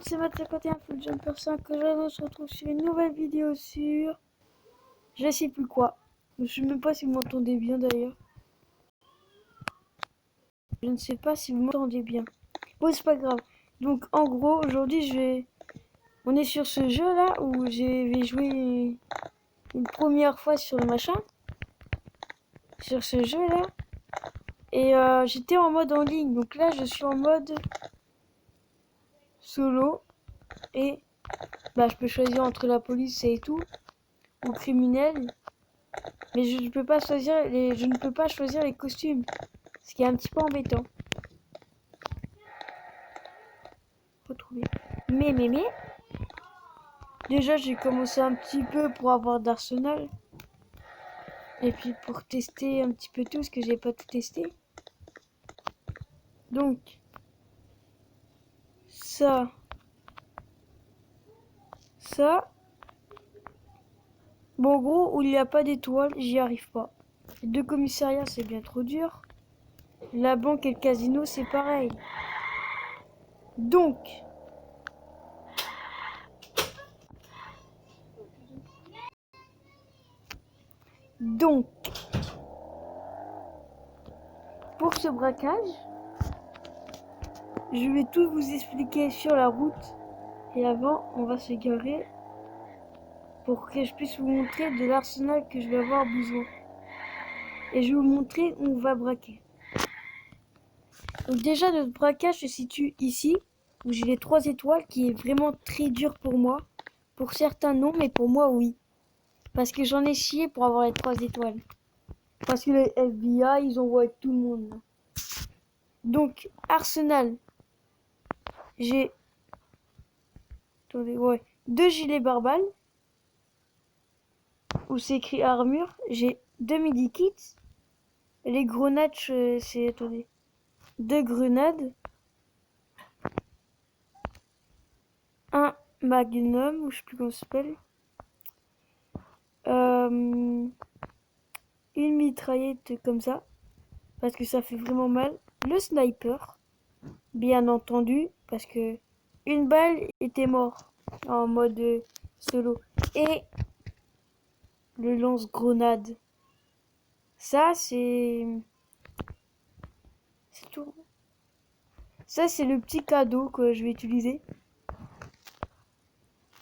C'est Matt51 Full Jumper 5. Aujourd'hui, on se retrouve sur une nouvelle vidéo sur... Je sais plus quoi. Je sais même pas si vous m'entendez bien d'ailleurs. Je ne sais pas si vous m'entendez bien. Bon, c'est pas grave. Donc, en gros, aujourd'hui, on est sur ce jeu là où j'ai joué une première fois sur le machin. Sur ce jeu là. Et j'étais en mode en ligne. Donc là, je suis en mode solo. Et je peux choisir entre la police et tout. Ou criminel. Mais je ne peux pas choisir les costumes. Ce qui est un petit peu embêtant. Retrouver. Mais. Déjà, j'ai commencé un petit peu pour avoir d'Arsenal. Et puis pour tester un petit peu tout, parce que j'ai pas tout testé. Donc, ça. Bon, en gros, où il n'y a pas d'étoiles, j'y arrive pas. Les deux commissariats, c'est bien trop dur. La banque et le casino, c'est pareil. Donc, pour ce braquage, je vais tout vous expliquer sur la route. Et avant, on va se garer pour que je puisse vous montrer de l'arsenal que je vais avoir besoin. Et je vais vous montrer où on va braquer. Donc déjà, notre braquage se situe ici, où j'ai les 3 étoiles, qui est vraiment très dur pour moi. Pour certains, non, mais pour moi, oui. Parce que j'en ai chié pour avoir les 3 étoiles. Parce que les FBI, ils envoient tout le monde. Là. Donc, arsenal. J'ai... Attendez, ouais. 2 gilets pare-balles. Où c'est écrit armure. J'ai 2 midi-kits. Les grenades, c'est... Attendez. 2 grenades. Un magnum, ou je sais plus comment ça s'appelle. Une mitraillette comme ça. Parce que ça fait vraiment mal. Le sniper. Bien entendu. Parce que une balle était mort. En mode solo. Et le lance-grenade. Ça, c'est tout. Ça, c'est le petit cadeau que je vais utiliser.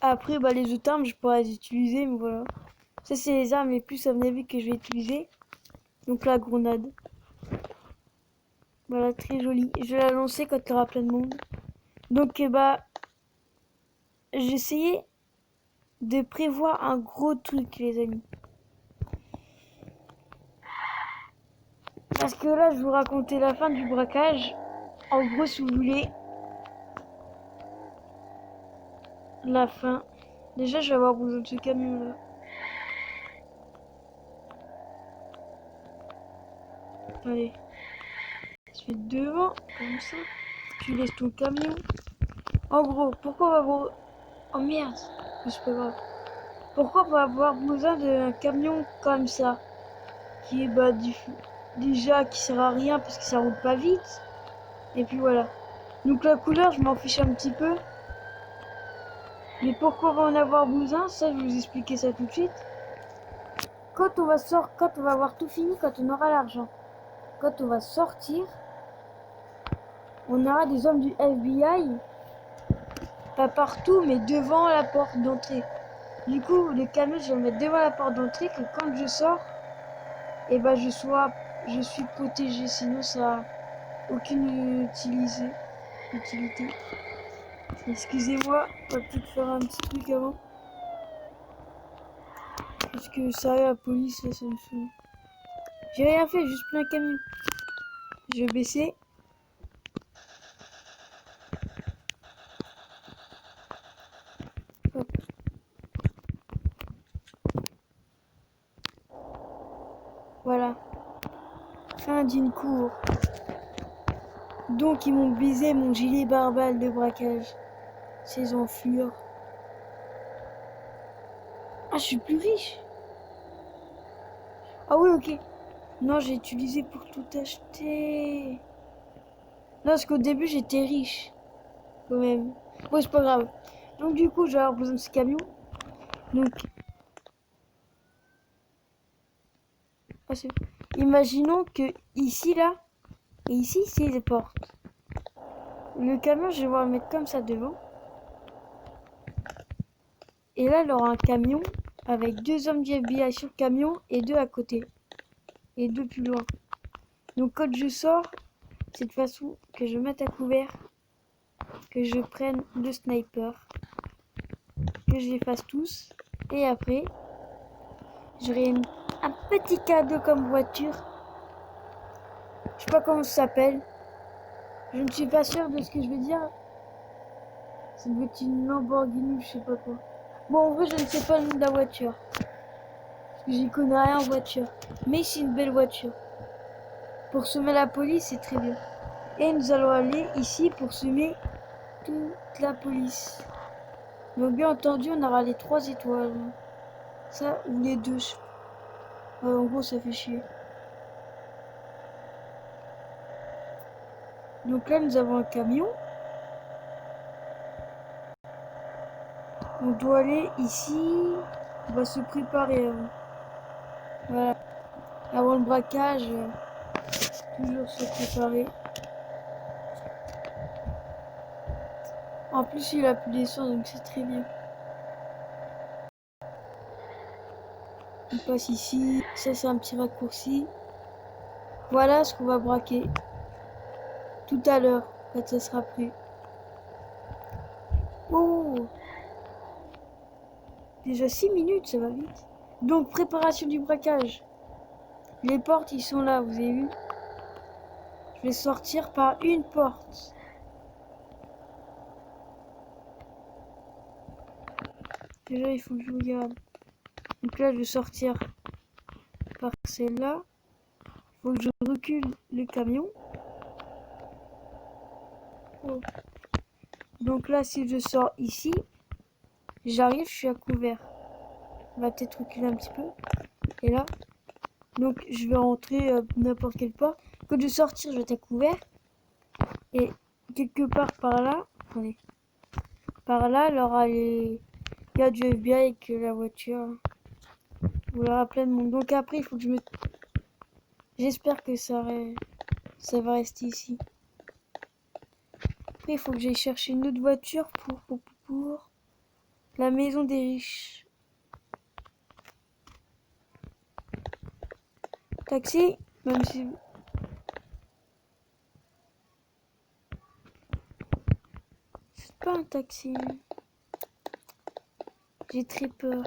Après, les autres armes, je pourrais les utiliser, mais voilà. Ça, c'est les armes les plus à mon avis que je vais utiliser. Donc la grenade. Voilà, très jolie. Je vais la lancer quand il y aura plein de monde. Donc, j'ai essayé de prévoir un gros truc, les amis. Parce que là, je vais vous raconter la fin du braquage. En gros, si vous voulez, la fin. Déjà, je vais avoir besoin de ce camion-là. Allez. Je fais devant, comme ça. Tu laisses ton camion. En gros, pourquoi on va avoir... Oh merde, c'est pas grave. Pourquoi on va avoir besoin d'un camion comme ça? Qui est déjà qui sert à rien parce que ça roule pas vite. Et puis voilà. Donc la couleur, je m'en fiche un petit peu. Mais pourquoi on va en avoir besoin? Ça, je vais vous expliquer ça tout de suite. Quand on va avoir tout fini, quand on aura l'argent. Quand on va sortir, on aura des hommes du FBI. Pas partout, mais devant la porte d'entrée. Du coup, le camion, je vais le mettre devant la porte d'entrée, que quand je sors, je suis protégé. Sinon, ça n'a aucune utilité. Excusez-moi, on va peut-être faire un petit truc avant. Parce que sérieux, la police, là, ça me saoule. J'ai rien fait, juste pris un camion. Je vais baisser. Hop. Voilà. Fin d'une cour. Donc ils m'ont baisé mon gilet pare-balles de braquage. Ces enflures. Ah, je suis plus riche. Ah oui, ok. Non, j'ai utilisé pour tout acheter. Non, parce qu'au début, j'étais riche. Quand même. Bon, c'est pas grave. Donc du coup, je vais avoir besoin de ce camion. Donc, imaginons que ici, là, et ici, c'est les portes. Le camion, je vais devoir le mettre comme ça devant. Et là, il aura un camion avec 2 hommes du FBI sur le camion et 2 à côté. Et 2 plus loin. Donc quand je sors, c'est de façon que je mette à couvert, que je prenne le sniper, que je les fasse tous. Et après, j'aurai un petit cadeau comme voiture. Je sais pas comment ça s'appelle. Je ne suis pas sûr de ce que je vais dire. Ça doit être une Lamborghini, je sais pas quoi. Bon, en vrai, je ne sais pas le nom de la voiture. Parce que j'y connais rien en voiture. Mais c'est une belle voiture. Pour semer la police, c'est très bien. Et nous allons aller ici pour semer toute la police. Donc bien entendu, on aura les 3 étoiles. Ça, ou les 2. En gros, ça fait chier. Donc là, nous avons un camion. On doit aller ici. On va se préparer avant. Voilà. Avant le braquage, toujours se préparer. En plus, il a plus d'essence, donc c'est très bien. On passe ici. Ça, c'est un petit raccourci. Voilà ce qu'on va braquer. Tout à l'heure, quand ça sera prêt. Oh! Déjà 6 minutes, ça va vite. Donc, préparation du braquage. Les portes, ils sont là, vous avez vu? Je vais sortir par une porte. Déjà, il faut que je regarde. Donc là, je vais sortir par celle-là. Il faut que je recule le camion. Oh. Donc là, si je sors ici, j'arrive, je suis à couvert. On va peut-être reculer un petit peu. Et là, donc je vais rentrer n'importe quelle porte. Quand je vais sortir, je vais être à couvert. Et quelque part par là, attendez, par là, il y aura les gars du FBI avec la voiture. Il y aura plein de monde. Donc après, il faut que je me... J'espère que ça va rester ici. Après, il faut que j'aille chercher une autre voiture pour la maison des riches. Taxi, même si... C'est pas un taxi. J'ai très peur.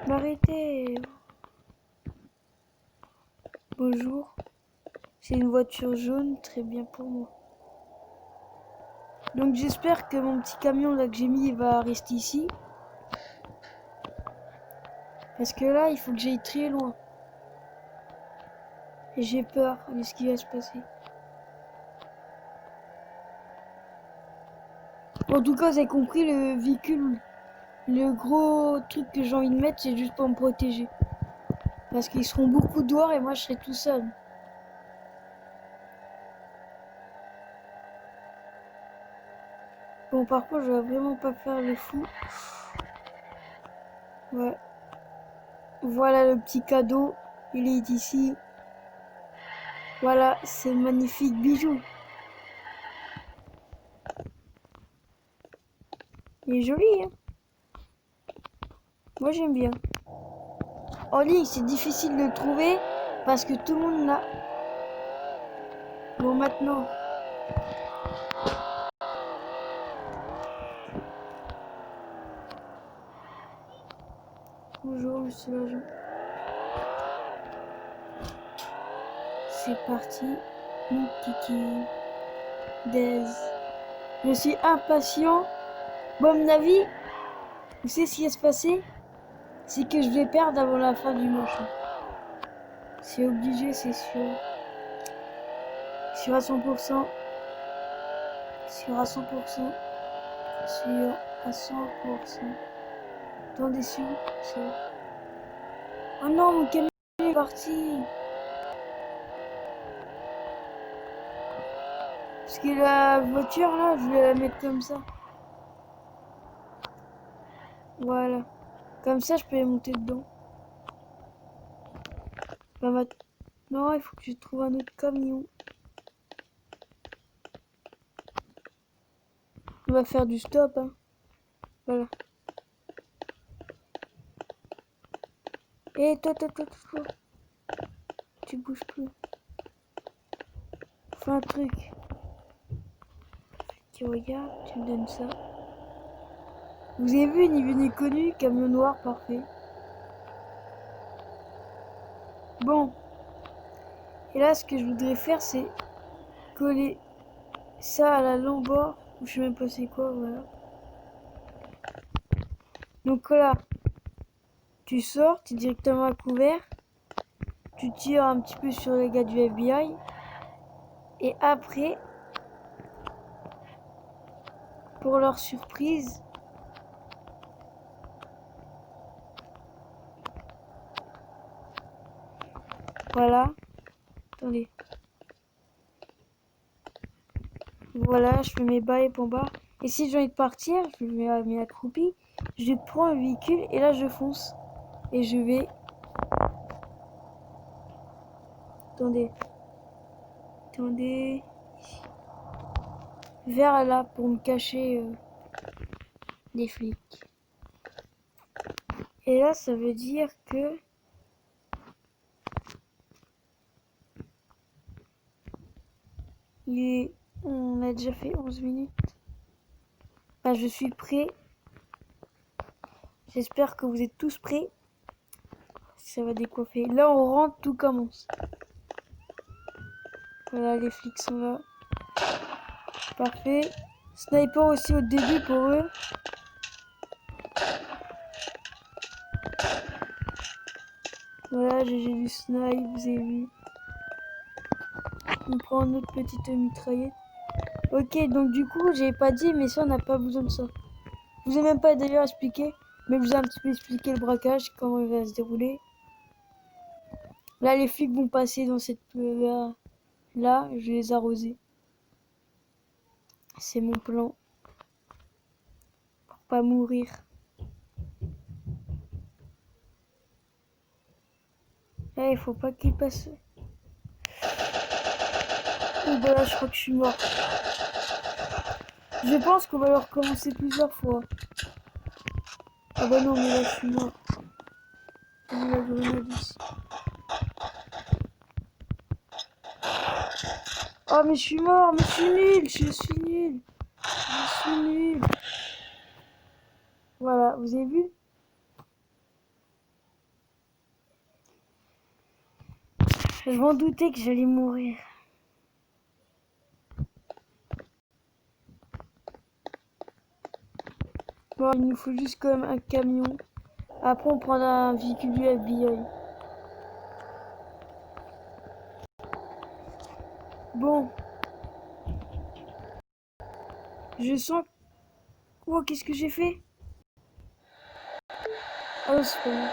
M'arrêtez. Bonjour. C'est une voiture jaune, très bien pour moi. Donc j'espère que mon petit camion là que j'ai mis va rester ici. Parce que là, il faut que j'aille très loin. Et j'ai peur de ce qui va se passer. En tout cas, vous avez compris, le véhicule, le gros truc que j'ai envie de mettre, c'est juste pour me protéger. Parce qu'ils seront beaucoup dehors et moi je serai tout seul. Bon, par contre, je vais vraiment pas faire le fou. Ouais. Voilà le petit cadeau. Il est ici. Voilà, c'est magnifique bijou. Il est joli, hein. Moi, j'aime bien. En ligne, c'est difficile de le trouver parce que tout le monde l'a. Bon, maintenant. Bonjour, monsieur l'agent. C'est parti. Mon kiki. Des. Je suis impatient. Bon, à mon avis, vous savez ce qui va se passer? C'est que je vais perdre avant la fin du match. C'est obligé, c'est sûr. Sûr à 100%. Sûr à 100%. Sûr à 100%. Attendez, sûr. Oh non, mon camion est parti. Parce que la voiture là, je vais la mettre comme ça. Voilà. Comme ça, je peux y monter dedans. Bah, maintenant, il faut que je trouve un autre camion. On va faire du stop, hein. Voilà. Et toi. Tu bouges plus. Fais un truc. Tu regardes, tu me donnes ça. Vous avez vu, ni vu ni connu, camion noir parfait. Bon. Et là, ce que je voudrais faire, c'est coller ça à la lambeau. Ou je sais même pas c'est quoi, voilà. Donc là, tu sors, tu es directement à couvert. Tu tires un petit peu sur les gars du FBI. Et après, pour leur surprise, voilà. Attendez. Voilà, je fais mes bails en bas. Et si j'ai envie de partir, je me mets accroupi. Je prends un véhicule et là je fonce. Et je vais... Attendez. Attendez. Vers là pour me cacher des flics. Et là, ça veut dire que... On a déjà fait 11 minutes. Bah, je suis prêt. J'espère que vous êtes tous prêts. Ça va décoiffer. Là, on rentre, tout commence. Voilà, les flics sont là. Parfait. Sniper aussi au début pour eux. Voilà, j'ai du snipe, vous avez vu. On prend notre petite mitraillette. Ok, donc du coup, j'ai pas dit, mais ça, on n'a pas besoin de ça. Je vous ai même pas d'ailleurs expliqué, mais je vous ai un petit peu expliqué le braquage, comment il va se dérouler. Là, les flics vont passer dans cette là, je vais les arroser. C'est mon plan. Pour pas mourir. Là, il faut pas qu'ils passent. Oh, bah là, je crois que je suis mort. Je pense qu'on va le recommencer plusieurs fois. Ah bah non, mais là, je suis mort. J'ai mis la grenade ici. Oh, mais je suis mort, mais je suis nul, je suis nul. Je suis nul. Voilà, vous avez vu? Je m'en doutais que j'allais mourir. Bon, il nous faut juste quand même un camion. Après, on prendra un véhicule du FBI. Bon. Je sens... Oh, qu'est-ce que j'ai fait? Oh, c'est pas bon.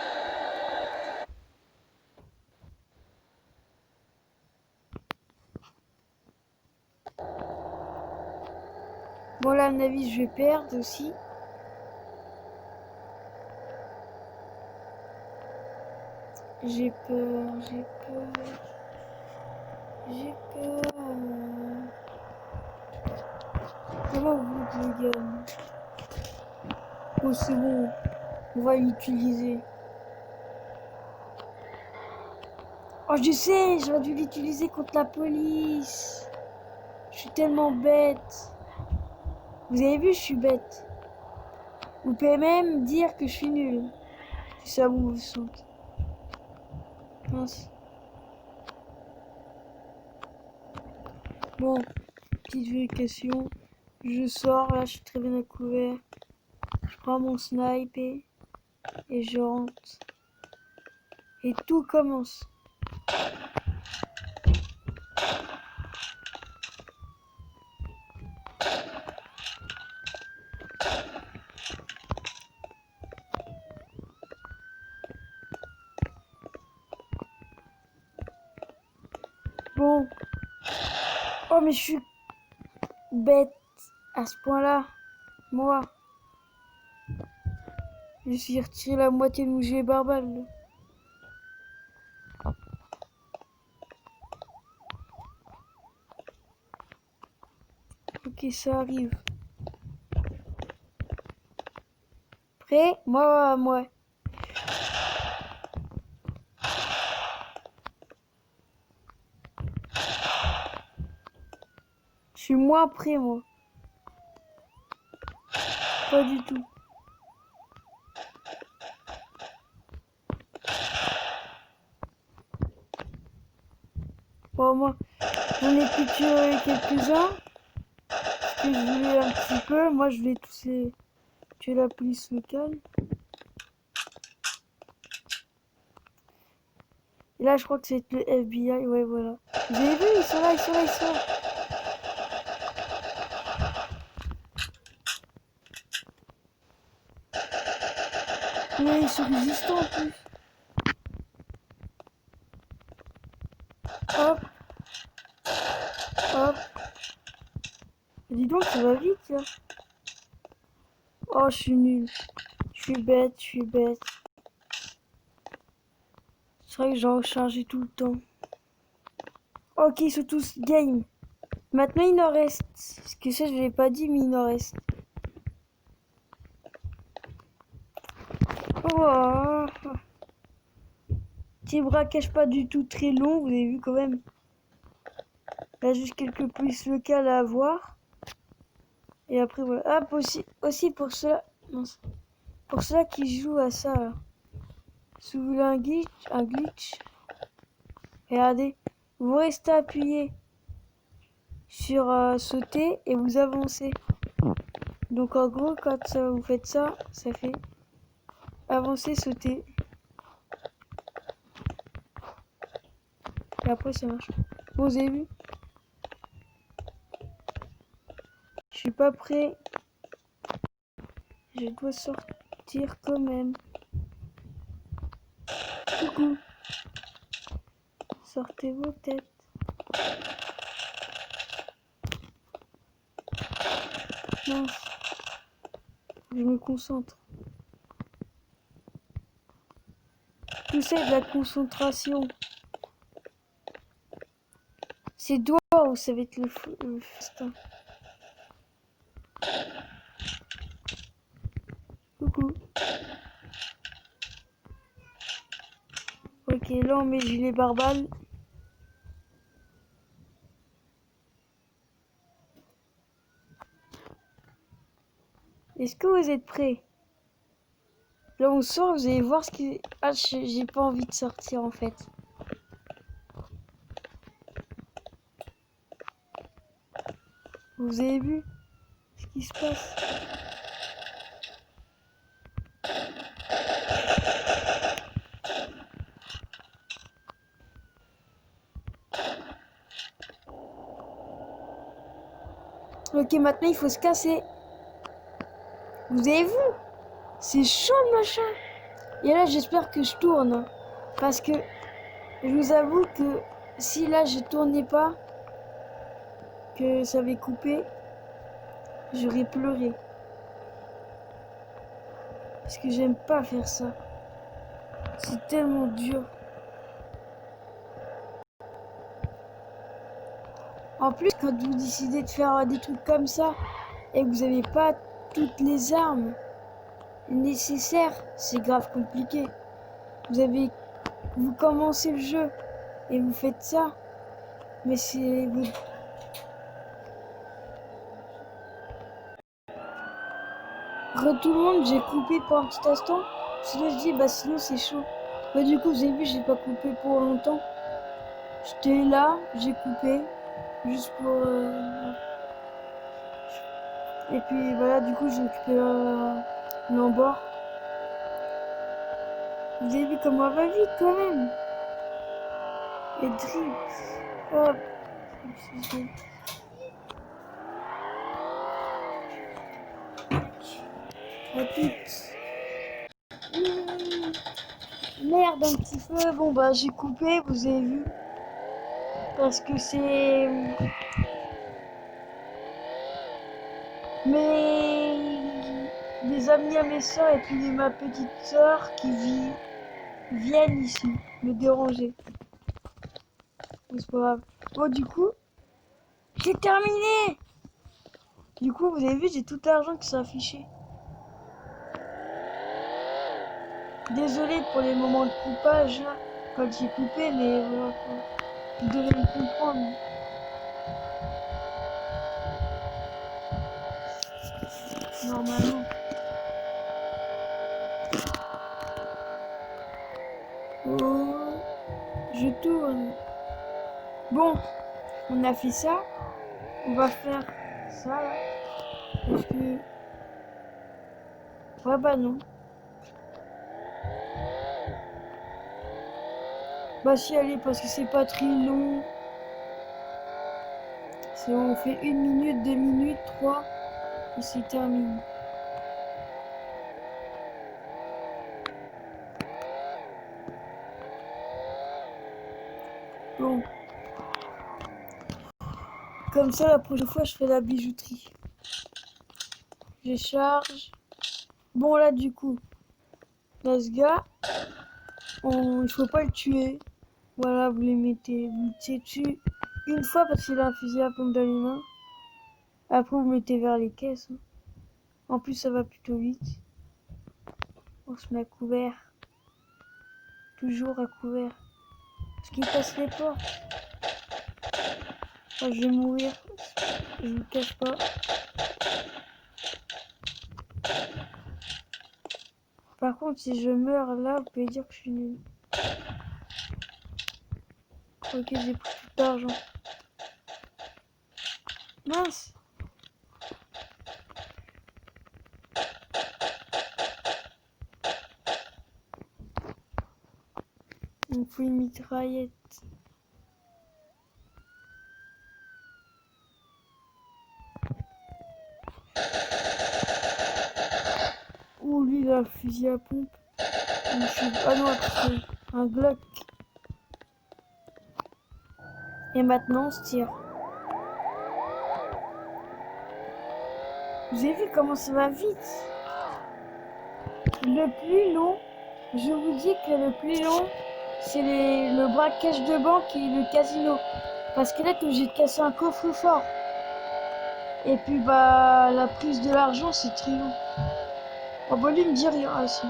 Bon, là, à mon avis, je vais perdre aussi. J'ai peur, j'ai peur. J'ai peur. Comment vous les gars? Oh, c'est bon. On va l'utiliser. Oh, je sais, j'aurais dû l'utiliser contre la police. Je suis tellement bête. Vous avez vu, je suis bête. Vous pouvez même dire que je suis nul. Si ça vous saute. Mince. Bon, petite vérification. Je sors, là, je suis très bien à couvert. Je prends mon snipe et je rentre. Et tout commence. Bon. Oh, mais je suis... bête à ce point-là. Moi, je suis retiré la moitié de mon gilet barbare. Ok, ça arrive. Prêt? Moi. Je suis moins prêt, moi. Pas du tout. Bon, moi, j'en ai plus tué quelques-uns. Parce que je voulais un petit peu. Moi, je vais tous tuer la police locale. Et là, je crois que c'est le FBI. Ouais, voilà. Vous avez vu? Ils sont là. Ouais, ils sont résistants en plus. Hop. Dis donc, ça va vite, là. Oh, je suis nul. Je suis bête. C'est vrai que j'ai rechargé tout le temps. Ok, ils sont tous game. Maintenant, il en reste. Parce que ça, je l'ai pas dit, mais il en reste. Oh. Petit braquage pas du tout très long, vous avez vu quand même. Il y a juste quelques polices locales à avoir. Et après, voilà. Hop, aussi pour ceux-là. Pour ceux-là qui jouent à ça, là. Si vous voulez un glitch, regardez. Vous restez appuyé sur sauter et vous avancez. Donc en gros, quand vous faites ça, ça fait avancer, sauter. Et après ça marche. Bon, vous avez vu? Je suis pas prêt. Je dois sortir quand même. Coucou. Sortez vos têtes. Mince. Je me concentre. Tout ça est de la concentration. C'est doigts où ça va être le festin. Coucou. Ok, là on met le gilet barbare. Est-ce que vous êtes prêts? Là on sort, vous allez voir ce qui... Ah, j'ai pas envie de sortir en fait. Vous avez vu ce qui se passe? Ok, maintenant il faut se casser. Vous avez vu? C'est chaud le machin. Et là j'espère que je tourne. Parce que je vous avoue que si là je tournais pas, que ça avait coupé, j'aurais pleuré. Parce que j'aime pas faire ça. C'est tellement dur. En plus, quand vous décidez de faire des trucs comme ça et que vous n'avez pas toutes les armes nécessaires, c'est grave compliqué. Vous commencez le jeu et vous faites ça, mais c'est... Tout le monde, j'ai coupé pour un petit instant. Sinon je dis, bah sinon c'est chaud. Bah du coup, vous avez vu, j'ai pas coupé pour longtemps. J'étais là, j'ai coupé. Juste pour... Et puis voilà, du coup, j'ai récupéré l'embord. Vous avez vu comment elle va vite quand même. Et drift. Hop. À toutes. Merde un petit peu. Bon bah j'ai coupé, vous avez vu. Parce que c'est... des amis à mes soeurs et puis ma petite soeur viennent ici me déranger. Mais c'est pas grave. Bon, du coup, j'ai terminé. Du coup, vous avez vu, j'ai tout l'argent qui s'est affiché. Désolé pour les moments de coupage là, quand j'ai coupé, mais voilà quoi. Vous devez me comprendre. Normalement. Oh, je tourne. Bon, on a fait ça. On va faire ça là. Parce que... Ouais bah non. Bah si, allez, parce que c'est pas très long. On fait 1 minute, 2 minutes, 3 et c'est terminé. Bon. Comme ça, la prochaine fois, je fais la bijouterie. Je charge. Bon, là, du coup, là, ce gars, il faut pas le tuer. Voilà, vous les mettez. Vous le tirez dessus une fois parce qu'il a un fusil à pompe dans les mains. Après, vous mettez vers les caisses. Hein. En plus, ça va plutôt vite. On se met à couvert. Toujours à couvert. Parce qu'il passe les portes. Oh, je vais mourir. Je vous cache pas. Par contre, si je meurs là, vous pouvez dire que je suis nul. Ok, j'ai pris tout l'argent. Mince! Il me faut une mitraillette. Ouh, lui, il a le fusil à pompe. Ah non, c'est un Glock. Et maintenant, on se tire. Vous avez vu comment ça va vite? Le plus long, je vous dis que le plus long, c'est le braquage de banque et le casino. Parce que là, que j'ai cassé un coffre-fort. Et puis, bah, la prise de l'argent, c'est très long. Oh, bah, lui, il me dit rien. Ah, si.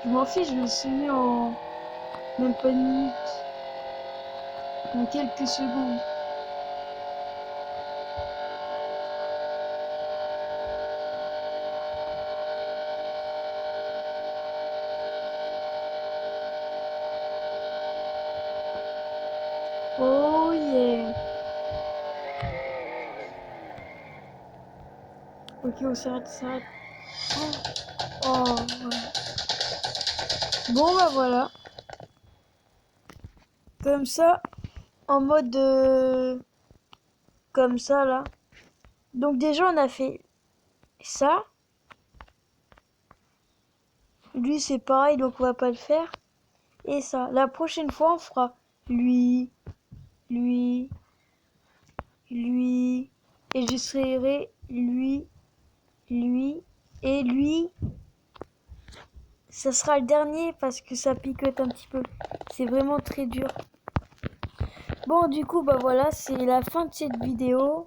Je m'en fiche, je vais le semer en même pas une minute. En quelques secondes. Oh yeah. Ok, on s'arrête, s'arrête. Oh, voilà. Bon, bah voilà. Comme ça, en mode comme ça, là. Donc déjà, on a fait ça. Lui, c'est pareil, donc on va pas le faire. Et ça. La prochaine fois, on fera lui, lui, lui. Et j'essaierai lui, lui et lui. Ça sera le dernier parce que ça picote un petit peu. C'est vraiment très dur. Bon, du coup, bah voilà, c'est la fin de cette vidéo.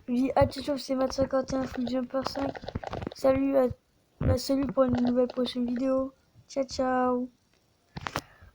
Je dis à ciao, c'est Mat51 Full Jumper 5. Salut, salut pour une nouvelle prochaine vidéo. Ciao, ciao.